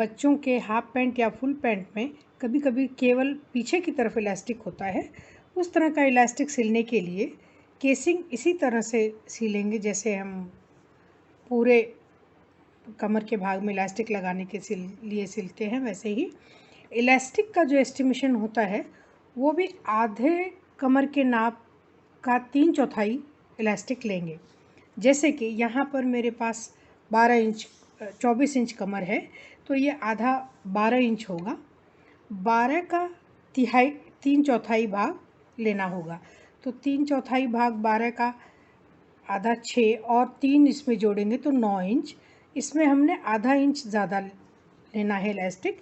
बच्चों के half pant या फुल पैंट में कभी कभी केवल पीछे की तरफ इलास्टिक होता है। उस तरह का इलास्टिक सिलने के लिए केसिंग इसी तरह से सिलेंगे जैसे हम पूरे कमर के भाग में इलास्टिक लगाने के लिए सिलते हैं। वैसे ही इलास्टिक का जो एस्टिमेशन होता है वो भी आधे कमर के नाप का 3/4 इलास्टिक लेंगे। जैसे कि यहाँ पर मेरे पास 24 इंच कमर है, तो ये आधा 12 इंच होगा। 12 का 3/4 भाग लेना होगा। तो 3/4 भाग 12 का आधा 6 और 3 इसमें जोड़ेंगे तो 9 इंच। इसमें हमने आधा इंच ज़्यादा लेना है इलास्टिक,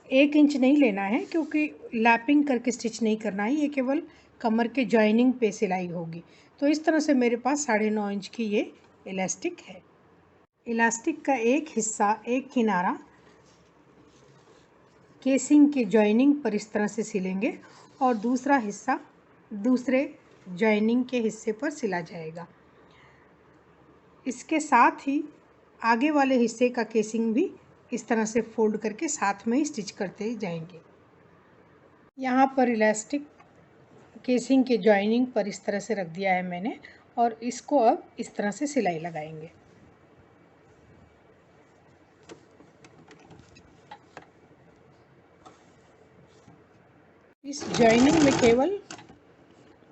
1 इंच नहीं लेना है क्योंकि लैपिंग करके स्टिच नहीं करना है, ये केवल कमर के जॉइनिंग पे सिलाई होगी। तो इस तरह से मेरे पास 9.5 इंच की ये इलास्टिक है। इलास्टिक का एक हिस्सा, एक किनारा केसिंग के जॉइनिंग पर इस तरह से सिलेंगे और दूसरा हिस्सा दूसरे जॉइनिंग के हिस्से पर सिला जाएगा। इसके साथ ही आगे वाले हिस्से का केसिंग भी इस तरह से फोल्ड करके साथ में ही स्टिच करते जाएंगे। यहाँ पर इलास्टिक केसिंग के जॉइनिंग पर इस तरह से रख दिया है मैंने और इसको अब इस तरह से सिलाई लगाएंगे। इस जॉइनिंग में केवल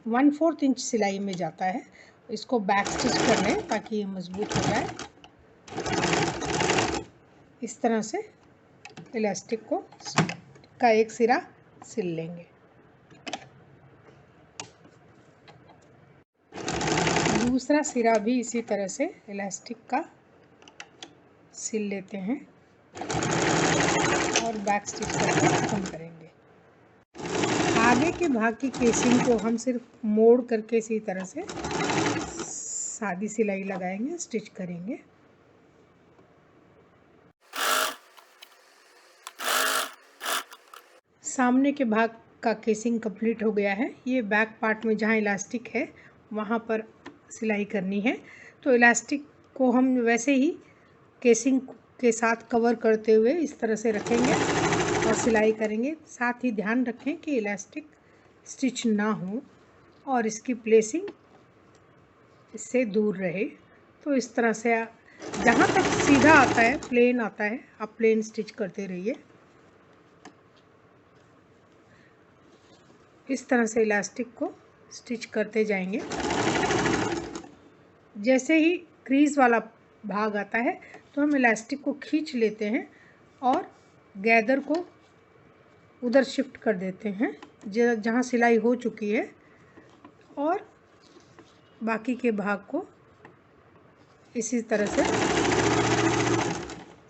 1/4 इंच सिलाई में जाता है। इसको बैक स्टिच कर लें ताकि ये मजबूत हो जाए। इस तरह से इलास्टिक को का एक सिरा सिल लेंगे। दूसरा सिरा भी इसी तरह से इलास्टिक का सिल लेते हैं और बैक स्टिच करके खत्म करेंगे। आगे के भाग की केसिंग को हम सिर्फ मोड़ करके इसी तरह से सादी सिलाई लगाएंगे, स्टिच करेंगे। सामने के भाग का केसिंग कंप्लीट हो गया है। ये बैक पार्ट में जहाँ इलास्टिक है वहाँ पर सिलाई करनी है। तो इलास्टिक को हम वैसे ही केसिंग के साथ कवर करते हुए इस तरह से रखेंगे और सिलाई करेंगे। साथ ही ध्यान रखें कि इलास्टिक स्टिच ना हो और इसकी प्लेसिंग इससे दूर रहे। तो इस तरह से जहाँ तक सीधा आता है, प्लेन आता है, आप प्लेन स्टिच करते रहिए। इस तरह से इलास्टिक को स्टिच करते जाएंगे। जैसे ही क्रीज वाला भाग आता है तो हम इलास्टिक को खींच लेते हैं और गैदर को उधर शिफ्ट कर देते हैं जहाँ सिलाई हो चुकी है और बाकी के भाग को इसी तरह से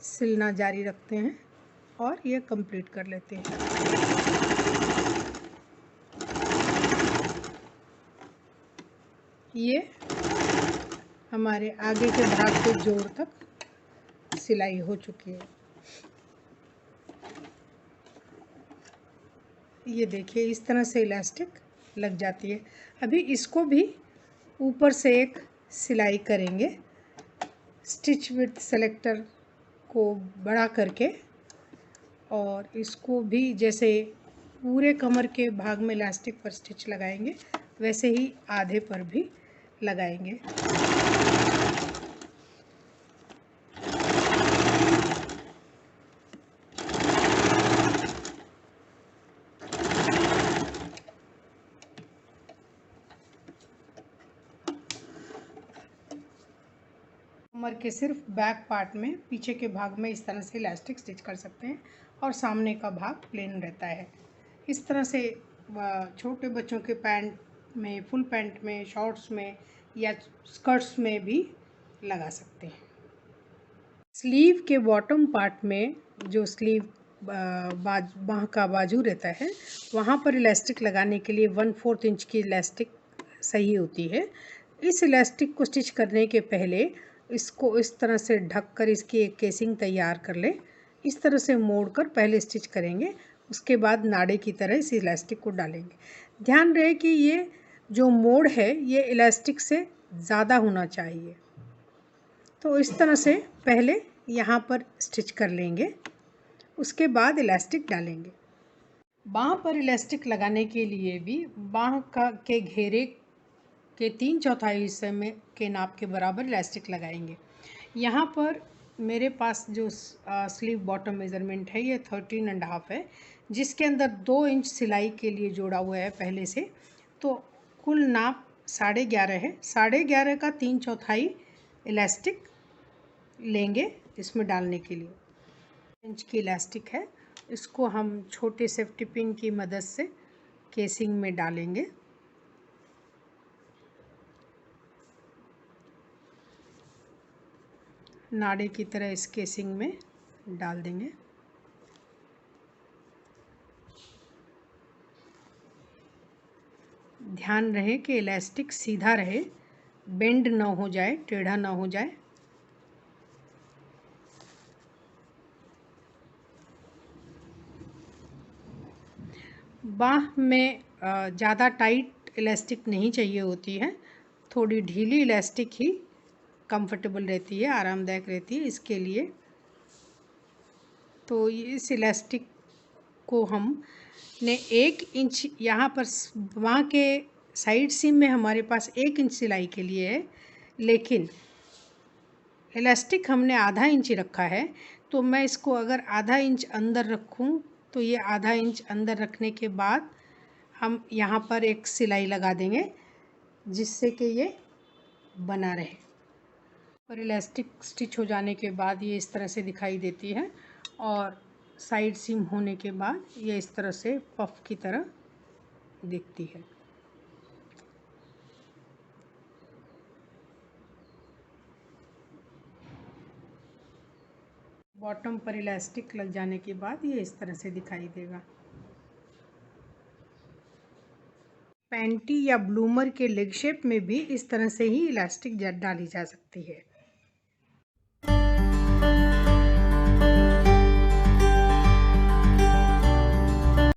सिलना जारी रखते हैं और ये कंप्लीट कर लेते हैं। ये हमारे आगे के भाग के जोड़ तक सिलाई हो चुकी है। ये देखिए इस तरह से इलास्टिक लग जाती है। अभी इसको भी ऊपर से एक सिलाई करेंगे स्टिच विथ सेलेक्टर को बड़ा करके, और इसको भी जैसे पूरे कमर के भाग में इलास्टिक पर स्टिच लगाएंगे वैसे ही आधे पर भी लगाएंगे। कमर के सिर्फ बैक पार्ट में पीछे के भाग में इस तरह से इलास्टिक स्टिच कर सकते हैं और सामने का भाग प्लेन रहता है। इस तरह से छोटे बच्चों के पैंट में, फुल पैंट में, शॉर्ट्स में या स्कर्ट्स में भी लगा सकते हैं। स्लीव के बॉटम पार्ट में जो स्लीव बाह का बाजू रहता है वहाँ पर इलास्टिक लगाने के लिए 1/4 इंच की इलास्टिक सही होती है। इस इलास्टिक को स्टिच करने के पहले इसको इस तरह से ढक कर इसकी एक केसिंग तैयार कर लें। इस तरह से मोड़ कर पहले स्टिच करेंगे, उसके बाद नाड़े की तरह इस इलास्टिक को डालेंगे। ध्यान रहे कि ये जो मोड़ है ये इलास्टिक से ज़्यादा होना चाहिए। तो इस तरह से पहले यहाँ पर स्टिच कर लेंगे उसके बाद इलास्टिक डालेंगे। बाँह पर इलास्टिक लगाने के लिए भी बाँह के घेरे के 3/4 हिस्से में के नाप के बराबर इलास्टिक लगाएंगे। यहाँ पर मेरे पास जो स्लीव बॉटम मेज़रमेंट है ये 13.5 है, जिसके अंदर 2 इंच सिलाई के लिए जोड़ा हुआ है पहले से, तो कुल नाप 11.5 है। 11.5 का 3/4 इलास्टिक लेंगे इसमें डालने के लिए। इंच की इलास्टिक है, इसको हम छोटे सेफ्टी पिन की मदद से केसिंग में डालेंगे। नाड़े की तरह इस केसिंग में डाल देंगे। ध्यान रहे कि इलास्टिक सीधा रहे, बेंड ना हो जाए, टेढ़ा ना हो जाए। बाँह में ज़्यादा टाइट इलास्टिक नहीं चाहिए होती है, थोड़ी ढीली इलास्टिक ही कंफर्टेबल रहती है, आरामदायक रहती है इसके लिए। तो इस इलास्टिक को हमने 1 इंच यहाँ पर बाँह के साइड सीम में हमारे पास 1 इंच सिलाई के लिए है, लेकिन इलास्टिक हमने आधा इंच रखा है, तो मैं इसको अगर आधा इंच अंदर रखूँ तो ये आधा इंच अंदर रखने के बाद हम यहाँ पर एक सिलाई लगा देंगे, जिससे कि ये बना रहे। पर इलास्टिक स्टिच हो जाने के बाद ये इस तरह से दिखाई देती है, और साइड सीम होने के बाद ये इस तरह से पफ की तरह दिखती है। बॉटम पर इलास्टिक लग जाने के बाद ये इस तरह से दिखाई देगा। पैंटी या ब्लूमर के लेग शेप में भी इस तरह से ही इलास्टिक डाली जा सकती है।